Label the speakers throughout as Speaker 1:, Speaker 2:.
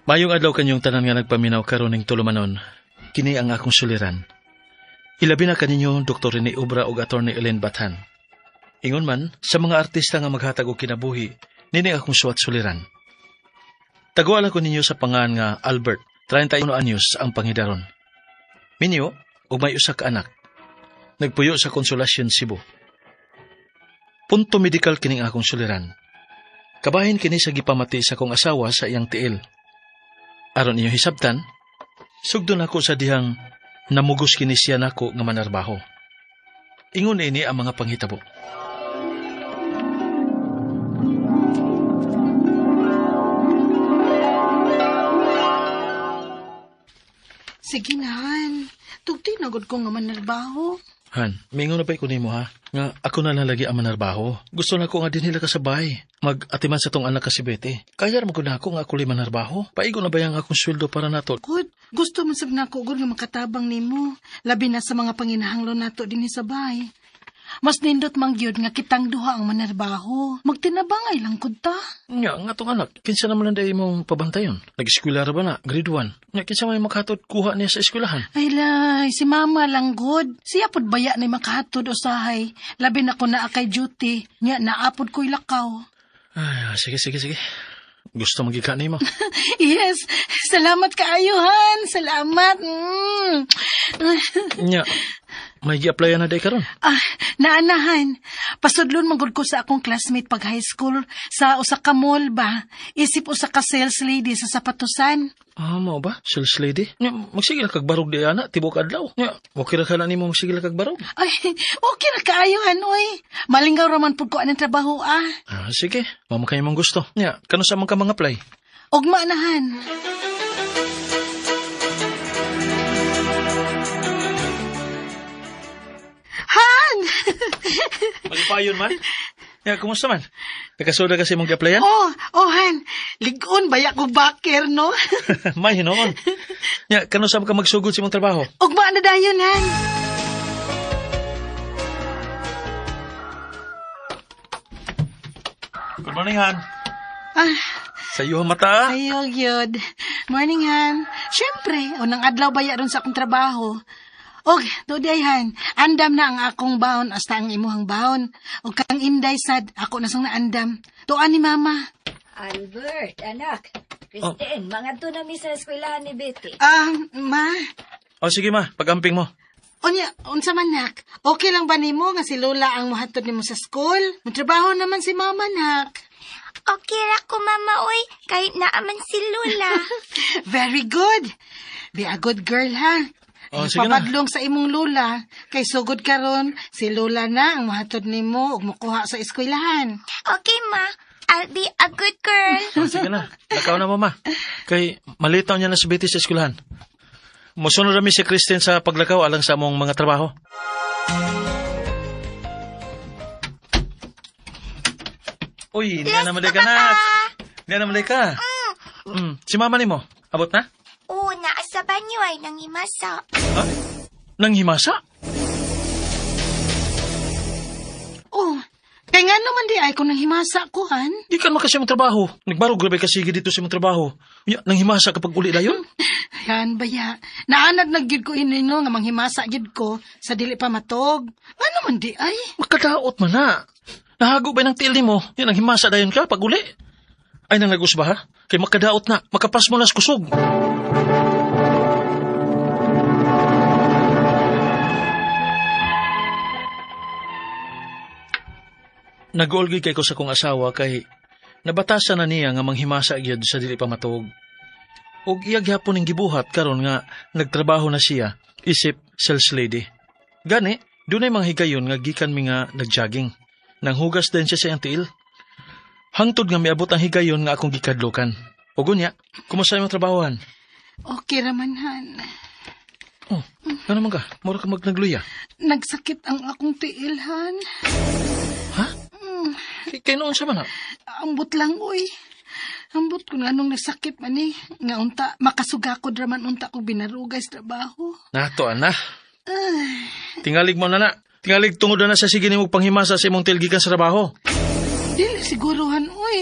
Speaker 1: Mayong adlaw kanyong tanan nga nagpaminaw karon ning tulumanon. Kini ang akong suliran. Ilabi na kaninyo Dr. Rene Obra ug Attorney Ellen Bathan. Ingon man sa mga artista nga maghatag og kinabuhi, nini akong suwat suliran. Taguala ko ninyo sa pangan nga Albert, 31 anyos ang pangidaron. Minyo ug may usa ka anak. Nagpuyo sa Consolacion, Cebu. Punto medikal kining akong suliran. Kabahin kini sa gipamati sa kong asawa sa iyang tiil. Aron inyo hisabtan, sugdon ako sa dihang namugos kini siya nako nga manarbaho. Ingon ini ang mga panghitabo.
Speaker 2: Sige na, Han. Tugti na gud ko nga manarbaho.
Speaker 1: Han, mingon na ba ko nimo ha? Nga ako na lalagi ang manarbaho. Gusto na ko nga din nila kasabay. Mag-atiman sa tong anak ka si Betty. Kaya naman ko na ako nga ako li manarbaho. Paigo na ba yung akong sweldo para nato?
Speaker 2: Good. Gusto man sab nako gud nga makatabang nimo. Labi na sa mga panginahanglo nato dinhi sa bahay. Mas nindot mang gyud nga kitang duha ang manarbaho. Magtinabangay lang gud ta.
Speaker 1: Nga, nga tong anak. Kinsa naman ang mong pabantayon? Nag-eskwela ra ba na? Grade 1. Nga, kinsa may makahatod kuha niya sa eskwelahan?
Speaker 2: Ay lay, si mama lang gud. Siya pud baya ni makahatod usahay. Labi na ko na kay duty. Nya naapod ko'y lakaw.
Speaker 1: Ay, sige. Gusto magika nimo.
Speaker 2: Yes, salamat kaayo, Han. Salamat.
Speaker 1: Nya, may gi-applyan na day karon.
Speaker 2: Naanahan. Pasudlon manggod ko sa akong classmate pag high school sa usa ka mall ba. Isip usa ka sales lady sa sapatusan.
Speaker 1: Mao ba? Sales lady? Nya, magsigil kag barog di ana, tibok adlaw. Nya, okay ra ka na nimo magsigil kag barog.
Speaker 2: Ay, okay ra kaayo, Han, oy. Malinggaw raman pud ko anang trabaho,
Speaker 1: Sige. Mamo kayo mong gusto. Nya, kano sa man ka mga apply?
Speaker 2: Ugma na, Han. Han!
Speaker 1: Magipayon man? Nya, kumusta man? Nakasoda kasi mong gi-applyan?
Speaker 2: Han. Ligon baya ko baker, no?
Speaker 1: May hinoon. Nya, kano sa man ka magsugod sa imong trabaho?
Speaker 2: Ugma na dayon, Han.
Speaker 1: Good morning, Han. Sa iyo ang mata.
Speaker 2: Ayog yun. Morning, Han. Siyempre, unang adlaw baya ron sa akong trabaho. Og, today, Han, andam na ang akong baon hasta ang imuhang baon. Og kang inday sad, ako na sang naandam. Tuan ni Mama.
Speaker 3: Albert, anak. Christine, mga to na mi sa eskwelahan ni Betty.
Speaker 2: Ma.
Speaker 1: Sige ma, pag-amping mo.
Speaker 2: Unya, unsa man nak? Okay lang ba nimo nga si Lola ang mahatod nimo sa school? Magtrabaho naman si Mama, nak.
Speaker 4: Okay ra ko, Mama, oy. Kahit naaman si Lola.
Speaker 2: Very good. Be a good girl, ha?
Speaker 1: Sige na.
Speaker 2: Papadlong sa imong Lola. Kay sugod karon si Lola na ang mahatod nimo ug mokuha sa eskwelahan.
Speaker 4: Okay, Ma. I'll be a good girl.
Speaker 1: Sige na, lakaw na mo ma. Kay malitaw niya na si Betty sa eskwelahan. Musunod rami si Christine sa paglakaw alang sa among mga trabaho. Uy, hindi na naman ka na. Hindi na naman ka. Si mama ni mo, abot na?
Speaker 4: Oo, naasa banyo ay nangimasa.
Speaker 1: Ha? Nang himasa?
Speaker 2: Kay nga naman di ay kung nang himasa ko, Han.
Speaker 1: Di ka makasya mong trabaho. Nagbarog grabe ka sige dito sa mong trabaho. Nang himasa kapag uli dayon?
Speaker 2: Yan, baya. Naanad nagyud ko inino nga manghimasa gyud ko sa dili pa matog. Ano man di ay?
Speaker 1: Makadaot man na. Nahago ba ng tiil ni mo? Yan, nang himasa dayon ka pag uli. Ay, nang nagus ba ha? Kay makadaot na. Makapas mo na sa kusog. Nag-olgi kay ko sa kong asawa kay nabatasan na niya nga manghimasa gyud sa dili pa matog. Og iya gyapon ning gibuhat karon nga nagtrabaho na siya isip sales lady. Gani, dunay mga higayon nga gikan mi nga nagjogging. Nanghugas din siya sa iyang tiil. Hangtod nga miabot ang higayon nga akong gikadlokan. O gunya, kumusta imong trabahohan?
Speaker 2: Okay raman, Han.
Speaker 1: Ano man ka? Mura ka magnagluya.
Speaker 2: Nagsakit ang akong tiil, Han.
Speaker 1: Ha? Kaya noon siya man ha?
Speaker 2: Ambot lang, uy. Ambot ko nga nung nasakit man eh. Nga unta, makasugakod raman unta ko binarugay sa trabaho.
Speaker 1: Nato, ana. Tingalig mo na na. Tingalig tungod na sa sige ni mong panghimasa sa imong tilgikan sa trabaho.
Speaker 2: Dili siguruhan, uy.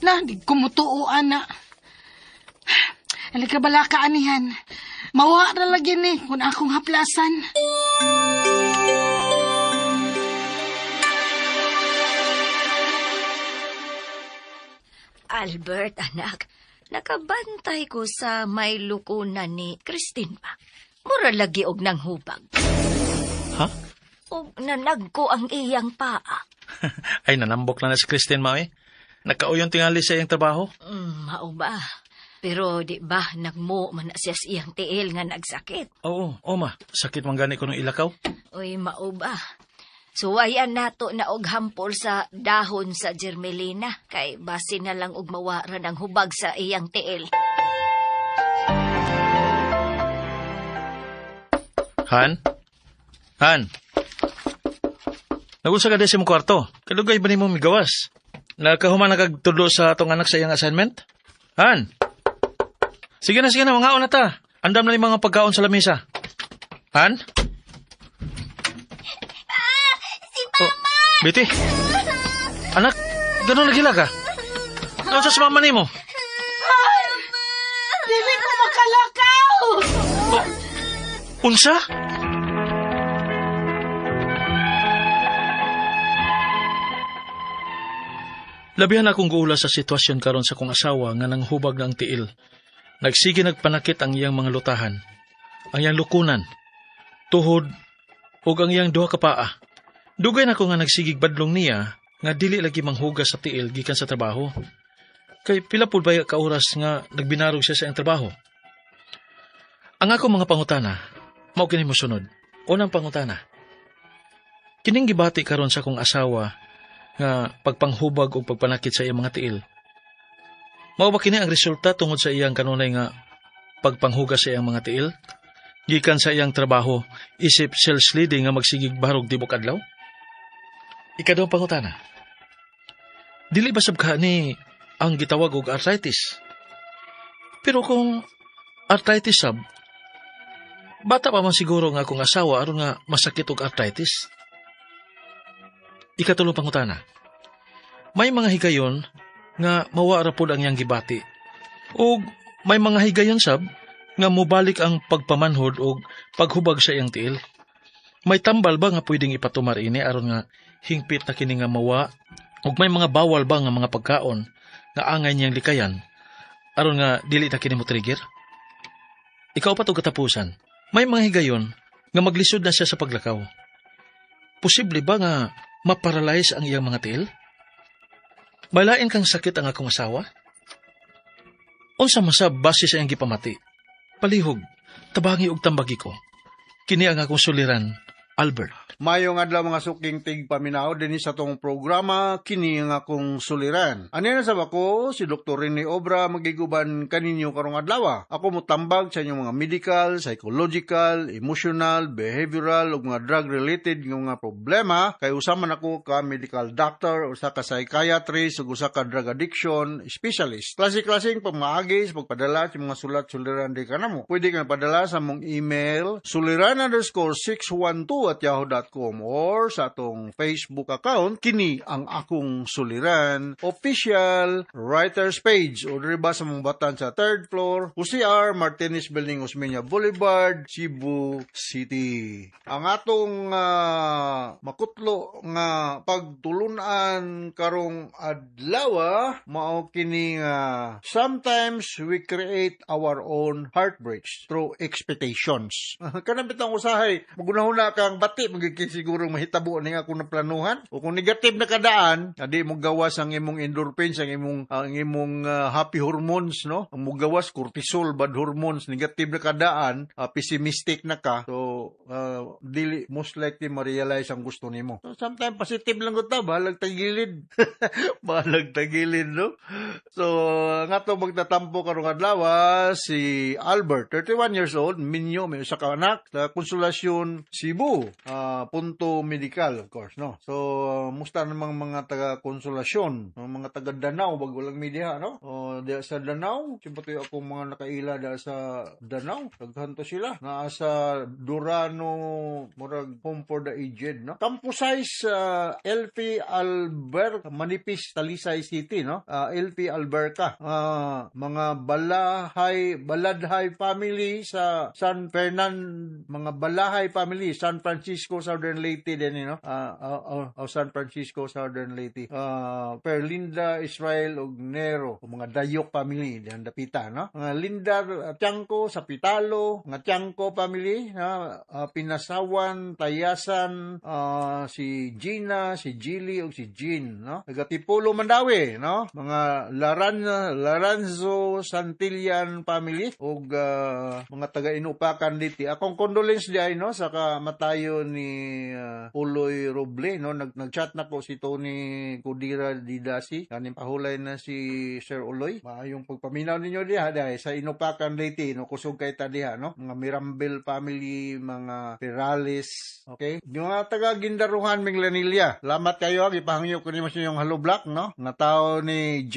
Speaker 2: Na, di kumutuo, ana. Halika bala ka anihan. Mawa na lagi ni kung akong haplasan.
Speaker 3: Albert, anak, nakabantay ko sa may lukunan ni Christine pa. Mura lagi og nang hubag.
Speaker 1: Ha?
Speaker 3: Og nanagko ang iyang paa.
Speaker 1: Ay, nanambok na si Christine, mami. Nakauyon tingali sa iyang trabaho.
Speaker 3: Mao ba? Pero di ba nagmo man na siya sa iyang tiil nga nagsakit?
Speaker 1: Oo, ma. Sakit man gani ko nung ilakaw.
Speaker 3: Uy, mao ba? Suwayan nato na og hampol sa dahon sa germelina kay base na lang og mawara ng hubag sa iyang tiil.
Speaker 1: Han? Han? Nagunsa ka din sa mong kwarto. Kadugay ba ni mo migawas? Nakahuman na kagtudlo sa atong anak sa iyang assignment? Han? Sige na, mga na ta. Andam na ni mga pagkaon sa lamesa. Han? Oh, Betty? Anak, gano'n nagila ka? Doon sa mama ni mo?
Speaker 2: Dili ko makalakaw!
Speaker 1: Unsa? Labihan akong guula sa sitwasyon karon sa kong asawa nga nanghubag ng tiil. Nagsige nagpanakit ang iyang mga lutahan, ang iyang lukunan, tuhod, ug ang iyang duha ka paa. Dugay na ko nga nagsigig badlong niya nga dili lagi manghugas sa tiil gikan sa trabaho. Kay pila pud ba ka oras nga nagbinarog siya sa iyang trabaho. Ang ako mga pangutana, mao kini mosunod. Unang pangutana. Kining gibati karon sa kong asawa nga pagpanghubag o pagpanakit sa iyang mga tiil. Mao ba kini ang resulta tungod sa iyang kanunay nga pagpanghugas sa iyang mga tiil? Gikan sa iyang trabaho, isip self-leading nga magsigig barog tibok adlaw? Ikadawang pangutana. Dili ba sabka ni ang gitawag og arthritis? Pero kung arthritis sab, bata pa man siguro nga akong asawa aron nga masakit og arthritis. Ikatulong pangutana. May mga higayon nga mawara pod ang iyang gibati. O may mga higayon sab nga mubalik ang pagpamanhod o paghubag sa iyang tiil. May tambal ba nga pwedeng ipatumar ini aron nga hingpit na kini nga mawa? O may mga bawal ba nga mga pagkaon nga angay niyang likayan aron nga dili na kini mo trigger? Ikaw pa to katapusan. May mga higayon nga maglisod na siya sa paglakaw. Posible ba nga maparalyze ang iyang mga tiil? Malain kang sakit ang akong asawa? Unsa masab base sa iyang gipamati? Palihog, tabangi og tambagi ko. Kini ang akong suliran, Albert.
Speaker 5: Mayong adlaw mga suking tig paminaw din sa tong programa kini nga akong suliran. Ani na sa ako si Dr. Rene Obra magiguban kaninyo karong adlaw. Ako motambag sa inyong mga medical, psychological, emotional, behavioral ug mga drug related nga mga problema kay usa man ako ka medical doctor, usa ka psychiatrist ug usa ka drug addiction specialist. Klase-klaseng pamaagi sa pagpadala sa mga sulat-suliran di kanamo. Pwede ka padala sa mong email suliran_612@yahoo.com or sa atong Facebook account kini ang akong suliran official writers page o diri ba sa mong batan sa 3rd floor UCR Martinez Building Osmeña Boulevard, Cebu City. Ang atong makutlo nga pagtulunan karong adlaw mao kini sometimes we create our own heartbreaks through expectations. Kanang bitang usahay magunahuna kang bati siguro mahitabo ni nga kung naplanuhan o kung negative na kadaan adi mo gawas ang imong endorphins ang imong happy hormones no ang mo gawas cortisol bad hormones negative na kadaan pessimistic na ka so dili most likely ma-realize ang gusto nimo so sometimes positive lang gud ta bahalag tagilid bahalag tagilid no so nga to magtatampo karong adlaw si Albert 31 years old minyo may usa ka anak sa Konsolasyon Cebu punto medical, of course, no? So, musta namang mga taga-konsolasyon, mga taga-Danau, wag walang media, no? O, diya sa Danau, siyempre akong mga nakaila diya sa Danau, naghanto sila, naa sa Durano, murag home for the aged, no? Campus size, LP Alberca, Manipis, Talisay City, no? LP Alberca, mga Baladhay family sa San Fernando, mga Balahay family, San Francisco, Southern Leyte din, no? San Francisco, Southern Leyte. Perlinda, Israel, ug Nero, o mga Dayok family, diyan dapita, no? Mga Lindar, Tiangco, sa Pitalo, mga Tiangco family, Pinasawan, Tayasan, si Gina, si Gili, ug si Jean, no? Nagatipulo Mandawi, no? Mga Laranzo, Santillan family, ug mga taga-Inupakan diti. Akong condolence diay, no, sa kamatayo ni Uloy Roble, no. Nag-chat na ko si Tony Cudira Didasi, kanin pahulay na si Sir Uloy. Maayong pagpaminaw ninyo diha dahil sa Inupakan diti, no, kusog kay ta diha, no. Mga Mirambel family, mga Perales, okay? Yung mga taga-Gindaruhan Minglanilla, lamat kayo, ipahangyo ko ni mas yung Hello Black, no. Nga tao ni J.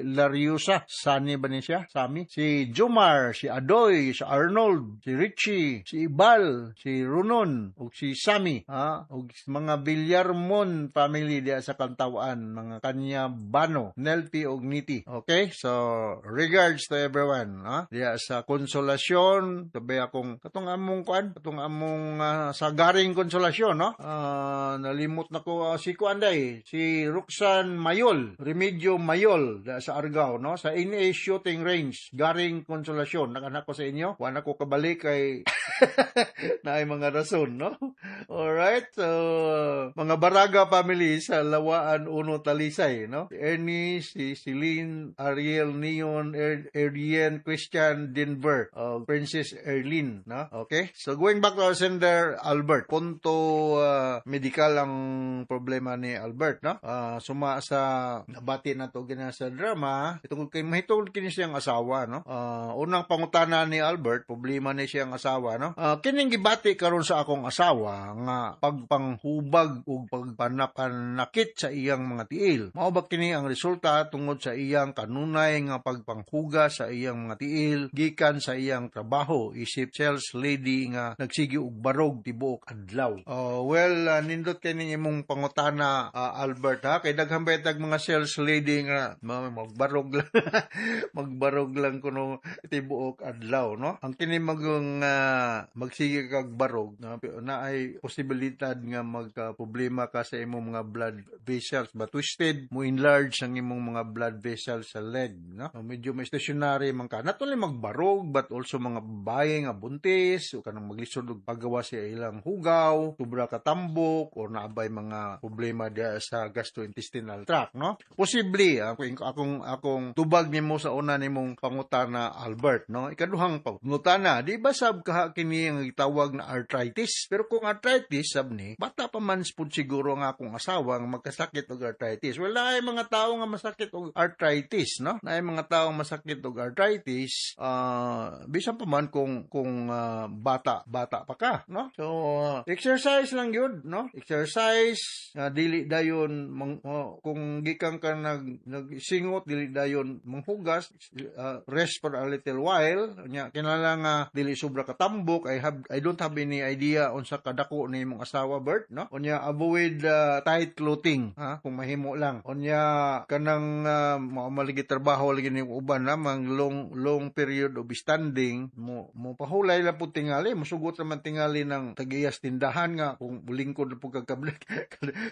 Speaker 5: Lariusa, Sani ba ni siya? Sami. Si Jomar, si Adoy, si Arnold, si Richie, si Ibal, si Runon, ug si Sami, ug mga Villarmon family diya sa Kantawan, mga Kanya Bano, Nelpi ug Niti. Okay? So, regards to everyone, diya sa Konsolasyon, sabi akong katong among sagaring Konsolasyon, no? Nalimot na ko si Kuanday, si Roxanne Mayol, Remigio Mayol diya sa Argao, no? Sa NA Shooting Range, Garing Konsolasyon, nakanak ko sa inyo, wala ko kabalik kay na ay mga rason, no? Alright, so mga Baraga family sa Lawaan Uno Talisay, no? Si Ernie, si Celine, Ariel Neon, Erien, Christian, Denver, Princess Erlin, no? Okay, so going back to our sender Albert, punto medical ang problema ni Albert, no? Suma sa nabati na to gina sa drama, itong kay mahitungod kini siyang asawa, no? Unang pangutana ni Albert, problema ni siyang asawa, no? Kining gibati karon sa akong asawa nga pagpanghubag ug pagpanapanakit sa iyang mga tiil. Mao ba kini ang resulta tungod sa iyang kanunay nga pagpanghuga sa iyang mga tiil gikan sa iyang trabaho isip sales lady nga nagsigi og barog tibuok adlaw. Nindot kini imong pangutana, Albert, ha, kay daghang betag mga sales lady nga magbarog lang magbarog lang kuno tibuok adlaw, no? Ang kini magsige kag barog na ay posibilidad nga magka-problema ka sa imong mga blood vessels ba twisted mo enlarge ang imong mga blood vessels sa leg, no? Medyo may stationary man ka, not only magbarog but also mga babae nga buntis o kanang maglisod og paggawa sa ilang hugaw, sobra ka tambok or naabay mga problema dia sa gastrointestinal tract, no? Posible akong tubag nimo sa una nimong pangutana, Albert, no? Ikaduhang pangutana, di ba sab kaha kini ang gitawag na arthritis? Pero kung arthritis sab ni, bata pa man pud siguro nga akong asawa nga magkasakit og arthritis. Well, naay mga tawo nga masakit og arthritis, no? Naay mga tawo nga masakit og arthritis, bisan pa man kung bata pa ka, no? So, exercise lang yun, no? Exercise, dili dayon kung gikan ka nagsingot, dili dayon manghugas, rest for a little while, nya kinala nga dili sobra ka tambok. I don't have any idea unsa kadako ni imong asawa, Bert, no? Unya avoid tight clothing, kung mahimo lang. Unya kanang maligi trabaho lagi ni uban mang long period of standing mo pahulay lang pud tingali, musugot naman tingali ng tagiyas tindahan nga kung bulingkod na pud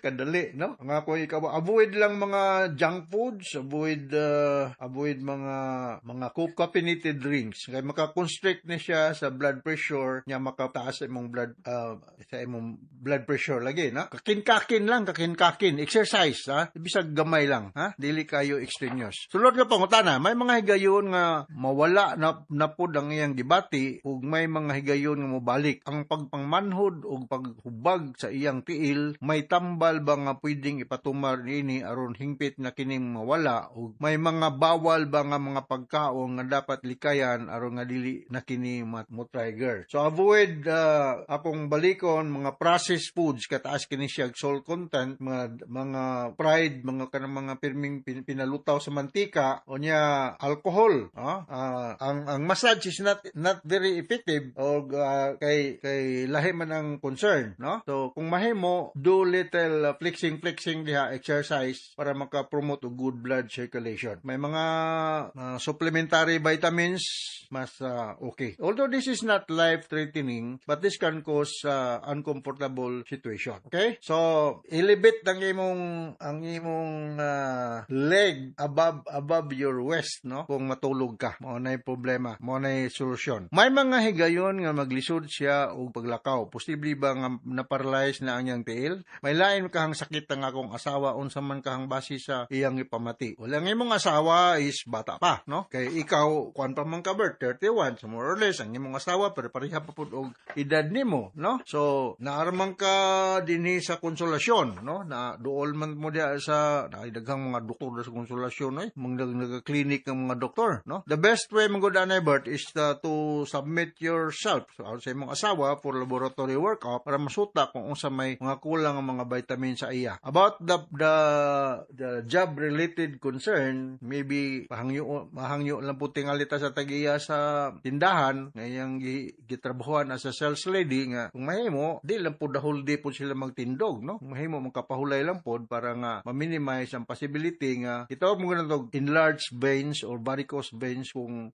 Speaker 5: kadali, no? Nga ko ikaw avoid lang mga junk foods, avoid mga caffeinated drinks kay maka-constrict na siya sa blood pressure nya makataas sa imong blood pressure lagi, no? kakin-kakin lang, kakin-kakin, exercise, ha? Bisag gamay lang, ha? Dili kayo extraneous. Sulod nga pangutana, may mga higayon nga mawala na pud ang iyang gibati ug may mga higayon nga mobalik. Ang pagpangmanhod ug paghubag sa iyang tiil, may tambal ba nga pwedeng ipatumar niini aron hingpit na kining mawala ug may mga bawal ba nga mga pagkaon nga dapat likayan aron nga dili na kini mo-trigger. So avoid akong balikon mga processed foods kataas kini siya salt content, mga fried, mga kanang mga pirming pinalutaw sa mantika o niya alcohol. Ang massage is not very effective o kay lahi man ang concern, no? So kung mahimo, do little flexing diha, exercise para maka-promote og good blood circulation. May mga supplementary vitamins mas okay. Although this is not life-threatening, but this can cause uncomfortable situation. Okay? So, ilibit ang imong leg above your waist, no? Kung matulog ka, mo na problema, mo na solusyon. May mga higayon nga maglisod siya og paglakaw. Posible ba nga na-paralyze na ang iyang tiil? May lain kahang sakit ang akong asawa unsa man kahang base sa iyang ipamati. Wala nga imong asawa is bata pa, no? Kay ikaw kuan pa man ka birth 31, so more or less ang imong asawa pero pareha pa pud og edad nimo, no? So naarman ka dinhi sa konsolasyon, no? Na duol man mo dia sa daghang mga doktor sa konsolasyon, mga clinic ng mga doktor, no? The best way mong anay birth is to submit yourself sa imong asawa for laboratory workup para masuta kung unsa may mga kulang ang mga vitamin sa iya. About the job related concern, maybe mahangyo lang po tingalita sa tagiya sa tindahan ngayang gitrabahuan as a sales lady nga kung mahimo di lang po the whole day po sila magtindog, no? Kung mahimo magkapahulay lang po para nga ma-minimize ang possibility nga ito mo ganito enlarged veins or varicose veins kung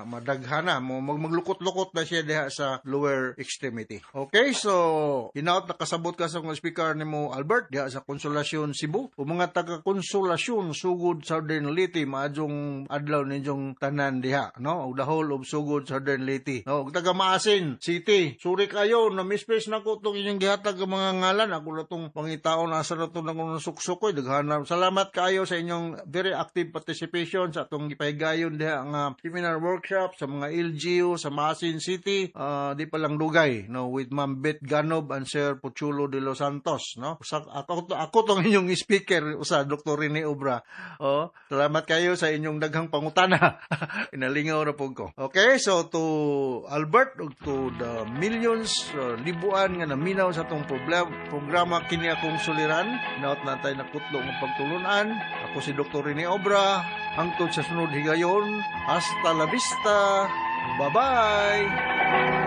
Speaker 5: madaghana mo maglukot-lukot na siya diha sa lower extremity. Okay, so hinaut nakasabot ka sa speaker nimo Albert diha sa Konsolasyon Cebu o mga taga Konsolasyon sugod Southern Leyte maadjong adlaw ninyong tanan diha, no? The whole of sugod Southern Leyte, no? Taga Maasin City, suri kayo na mispes na ko tong inyong gihatag nga mga ngalan, ako na tong pangitaon asa na to nang suksukoy daghan. Salamat kayo sa inyong very active participation sa atong gipahigayon diha nga seminar workshop sa mga LGU sa Maasin City, di pa lang dugay, no, with Ma'am Beth Ganob and Sir Puchulo de los Santos, no? Ako tong inyong speaker usa Dr. Rene Obra. Salamat kayo sa inyong daghang pangutana. Inalingaw na po ko. Okay, so to Albert ug to the millions, libuan nga naminaw sa atong programa kini akong suliran, naot natay nakutlo ng pagtulunan. Ako si Dr. Rene Obra. Hangtod sa sunod higayon. Hasta la vista. Bye-bye.